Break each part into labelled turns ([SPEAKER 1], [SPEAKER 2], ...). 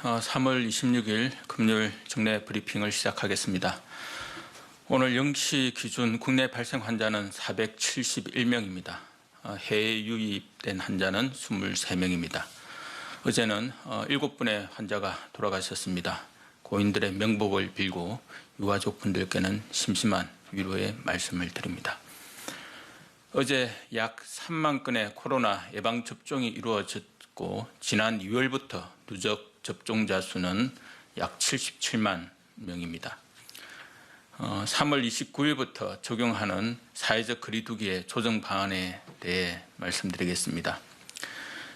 [SPEAKER 1] 3월 26일 금요일 정례 브리핑을 시작하겠습니다. 오늘 0시 기준 국내 발생 환자는 471명입니다. 해외 유입된 환자는 23명입니다. 어제는 7분의 환자가 돌아가셨습니다. 고인들의 명복을 빌고 유가족분들께는 심심한 위로의 말씀을 드립니다. 어제 약 3만 건의 코로나 예방접종이 이루어졌고 지난 2월부터 누적 접종자 수는 약 77만 명입니다. 3월 29일부터 적용하는 사회적 거리두기의 조정 방안에 대해 말씀드리겠습니다.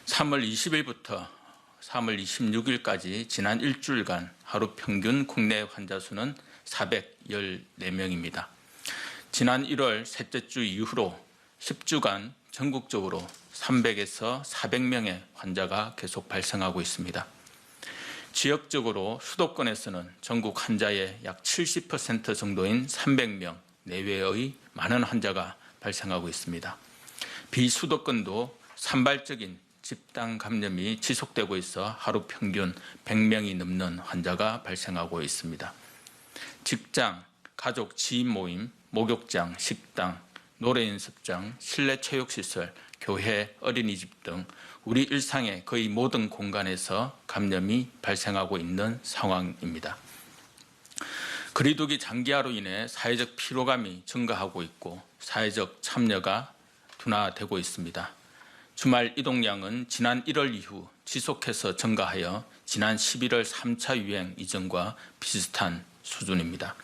[SPEAKER 1] 3월 20일부터 3월 26일까지 지난 일주일간 하루 평균 국내 환자 수는 414명입니다. 지난 1월 셋째 주 이후로 10주간 전국적으로 300에서 400명의 환자가 계속 발생하고 있습니다. 지역적으로 수도권에서는 전국 환자의 약 70% 정도인 300명 내외의 많은 환자가 발생하고 있습니다. 비수도권도 산발적인 집단 감염이 지속되고 있어 하루 평균 100명이 넘는 환자가 발생하고 있습니다. 직장, 가족, 지인 모임, 목욕장, 식당, 노래 연습장, 실내 체육시설, 교회, 어린이집 등 우리 일상의 거의 모든 공간에서 감염이 발생하고 있는 상황입니다. 거리두기 장기화로 인해 사회적 피로감이 증가하고 있고 사회적 참여가 둔화되고 있습니다. 주말 이동량은 지난 1월 이후 지속해서 증가하여 지난 11월 3차 유행 이전과 비슷한 수준입니다.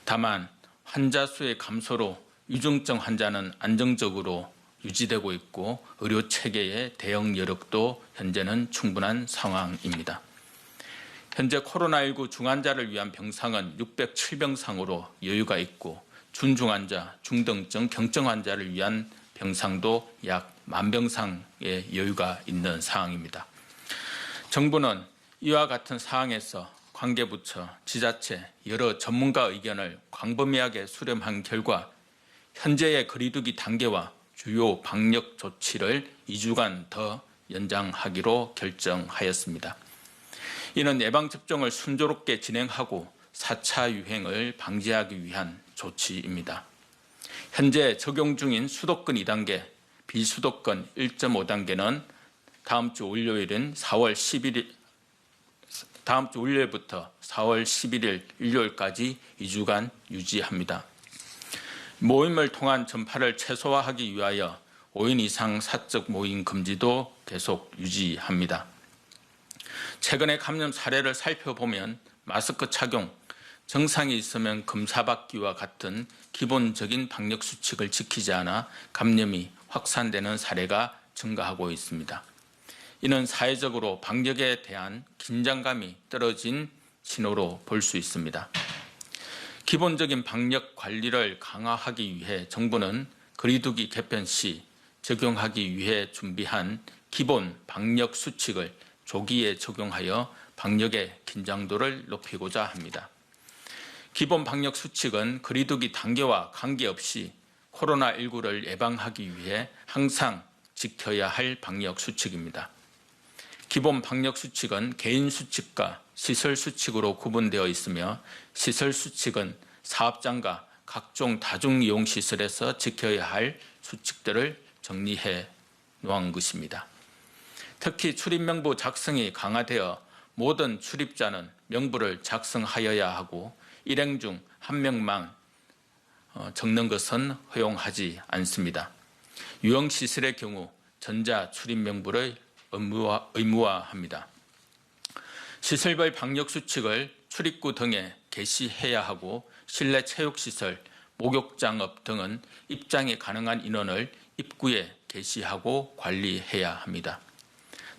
[SPEAKER 1] 다만 환자 수의 감소로 위중증 환자는 안정적으로 유지되고 있고 의료 체계의 대응 여력도 현재는 충분한 상황입니다. 현재 코로나19 중환자를 위한 병상은 607병상으로 여유가 있고 준중환자, 중등증, 경증 환자를 위한 병상도 약 10,000병상의 여유가 있는 상황입니다. 정부는 이와 같은 상황에서 관계부처, 지자체, 여러 전문가 의견을 광범위하게 수렴한 결과 현재의 거리두기 단계와 주요 방역 조치를 2주간 더 연장하기로 결정하였습니다. 이는 예방접종을 순조롭게 진행하고 4차 유행을 방지하기 위한 조치입니다. 현재 적용 중인 수도권 2단계, 비수도권 1.5단계는 다음 주 월요일부터 4월 11일 일요일까지 2주간 유지합니다. 모임을 통한 전파를 최소화하기 위하여 5인 이상 사적 모임 금지도 계속 유지합니다. 최근의 감염 사례를 살펴보면 마스크 착용, 증상이 있으면 검사받기와 같은 기본적인 방역 수칙을 지키지 않아 감염이 확산되는 사례가 증가하고 있습니다. 이는 사회적으로 방역에 대한 긴장감이 떨어진 신호로 볼 수 있습니다. 기본적인 방역 관리를 강화하기 위해 정부는 거리두기 개편 시 적용하기 위해 준비한 기본 방역 수칙을 조기에 적용하여 방역의 긴장도를 높이고자 합니다. 기본 방역 수칙은 거리두기 단계와 관계없이 코로나19를 예방하기 위해 항상 지켜야 할 방역 수칙입니다. 기본 방역 수칙은 개인 수칙과 시설 수칙으로 구분되어 있으며 시설 수칙은 사업장과 각종 다중이용시설에서 지켜야 할 수칙들을 정리해 놓은 것입니다. 특히 출입명부 작성이 강화되어 모든 출입자는 명부를 작성하여야 하고 일행 중 1명만 적는 것은 허용하지 않습니다. 유흥시설의 경우 전자 출입명부를 의무화합니다. 시설별 방역수칙을 출입구 등에 게시해야 하고 실내 체육시설, 목욕장업 등은 입장이 가능한 인원을 입구에 게시하고 관리해야 합니다.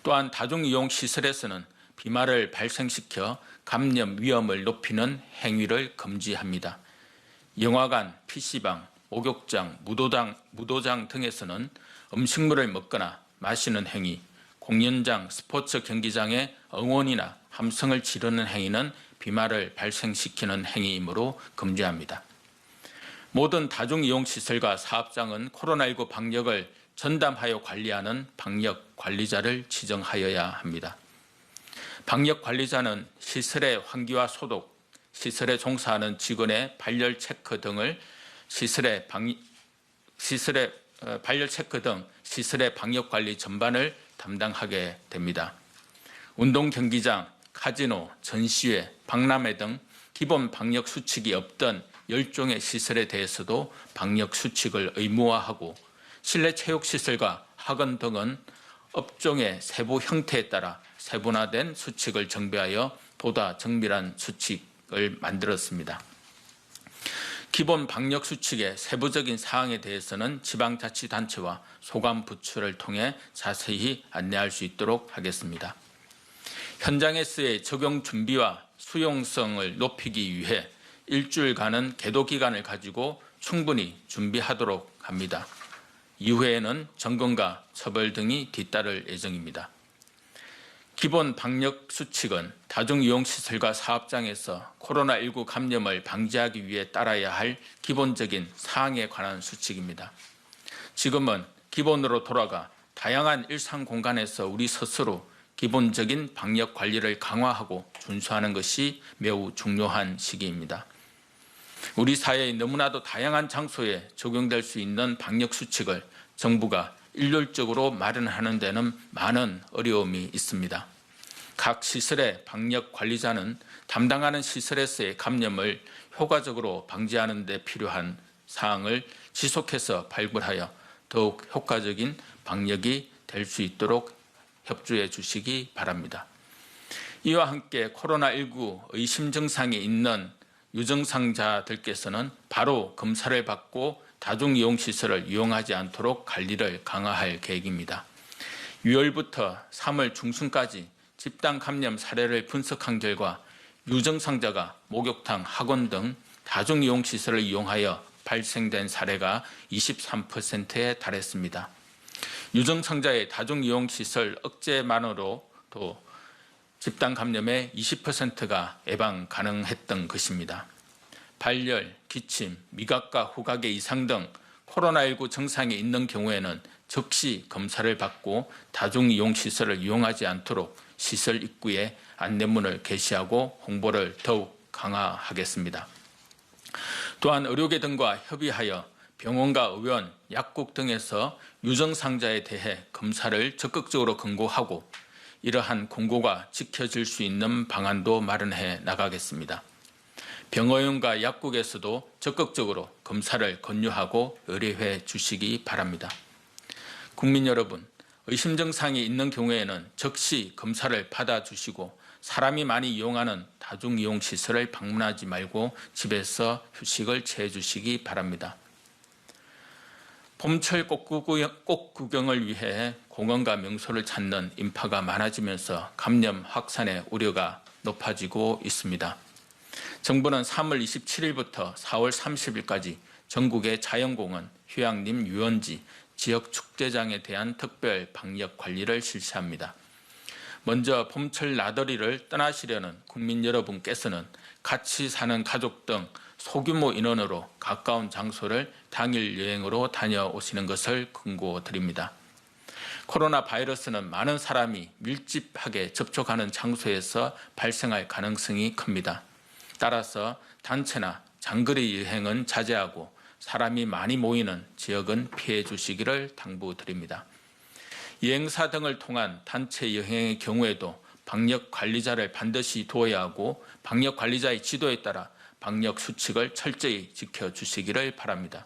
[SPEAKER 1] 또한 다중이용시설에서는 비말을 발생시켜 감염 위험을 높이는 행위를 금지합니다. 영화관, PC방, 목욕장, 무도장 등에서는 음식물을 먹거나 마시는 행위, 공연장, 스포츠 경기장의 응원이나 함성을 지르는 행위는 비말을 발생시키는 행위이므로 금지합니다. 모든 다중이용시설과 사업장은 코로나19 방역을 전담하여 관리하는 방역 관리자를 지정하여야 합니다. 방역 관리자는 시설의 환기와 소독, 시설에 종사하는 직원의 발열 체크 등을 시설의 방역 관리 전반을 담당하게 됩니다. 운동 경기장, 카지노, 전시회, 박람회 등 기본 방역 수칙이 없던 10종의 시설에 대해서도 방역 수칙을 의무화하고 실내 체육시설과 학원 등은 업종의 세부 형태에 따라 세분화된 수칙을 정비하여 보다 정밀한 수칙을 만들었습니다. 기본 방역 수칙의 세부적인 사항에 대해서는 지방자치단체와 소관부처를 통해 자세히 안내할 수 있도록 하겠습니다. 현장에서의 적용 준비와 수용성을 높이기 위해 일주일간은 계도 기간을 가지고 충분히 준비하도록 합니다. 이후에는 점검과 처벌 등이 뒤따를 예정입니다. 기본 방역 수칙은 다중이용시설과 사업장에서 코로나19 감염을 방지하기 위해 따라야 할 기본적인 사항에 관한 수칙입니다. 지금은 기본으로 돌아가 다양한 일상 공간에서 우리 스스로 기본적인 방역 관리를 강화하고 준수하는 것이 매우 중요한 시기입니다. 우리 사회의 너무나도 다양한 장소에 적용될 수 있는 방역 수칙을 정부가 일률적으로 마련하는 데는 많은 어려움이 있습니다. 각 시설의 방역 관리자는 담당하는 시설에서의 감염을 효과적으로 방지하는 데 필요한 사항을 지속해서 발굴하여 더욱 효과적인 방역이 될 수 있도록 협조해 주시기 바랍니다. 이와 함께 코로나19 의심 증상이 있는 유증상자들께서는 바로 검사를 받고 다중이용시설을 이용하지 않도록 관리를 강화할 계획입니다. 6월부터 3월 중순까지 집단 감염 사례를 분석한 결과 유증상자가 목욕탕, 학원 등 다중이용시설을 이용하여 발생된 사례가 23%에 달했습니다. 유증상자의 다중이용시설 억제만으로도 집단 감염의 20%가 예방 가능했던 것입니다. 발열, 기침, 미각과 후각의 이상 등 코로나19 증상이 있는 경우에는 즉시 검사를 받고 다중이용시설을 이용하지 않도록 시설 입구에 안내문을 게시하고 홍보를 더욱 강화하겠습니다. 또한 의료계 등과 협의하여 병원과 의원, 약국 등에서 유증상자에 대해 검사를 적극적으로 권고하고 이러한 권고가 지켜질 수 있는 방안도 마련해 나가겠습니다. 병원과 약국에서도 적극적으로 검사를 권유하고 의뢰해 주시기 바랍니다. 국민 여러분, 의심 증상이 있는 경우에는 즉시 검사를 받아주시고 사람이 많이 이용하는 다중이용시설을 방문하지 말고 집에서 휴식을 취해 주시기 바랍니다. 봄철 꽃구경을 위해 공원과 명소를 찾는 인파가 많아지면서 감염 확산의 우려가 높아지고 있습니다. 정부는 3월 27일부터 4월 30일까지 전국의 자연공원, 휴양림, 유원지, 지역 축제장에 대한 특별 방역 관리를 실시합니다. 먼저 봄철 나들이를 떠나시려는 국민 여러분께서는 같이 사는 가족 등 소규모 인원으로 가까운 장소를 당일 여행으로 다녀오시는 것을 권고드립니다. 코로나 바이러스는 많은 사람이 밀집하게 접촉하는 장소에서 발생할 가능성이 큽니다. 따라서 단체나 장거리 여행은 자제하고 사람이 많이 모이는 지역은 피해 주시기를 당부드립니다. 여행사 등을 통한 단체 여행의 경우에도 방역 관리자를 반드시 두어야 하고 방역 관리자의 지도에 따라 방역 수칙을 철저히 지켜주시기를 바랍니다.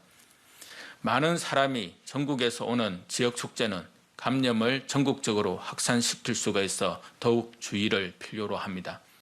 [SPEAKER 1] 많은 사람이 전국에서 오는 지역 축제는 감염을 전국적으로 확산시킬 수가 있어 더욱 주의를 필요로 합니다.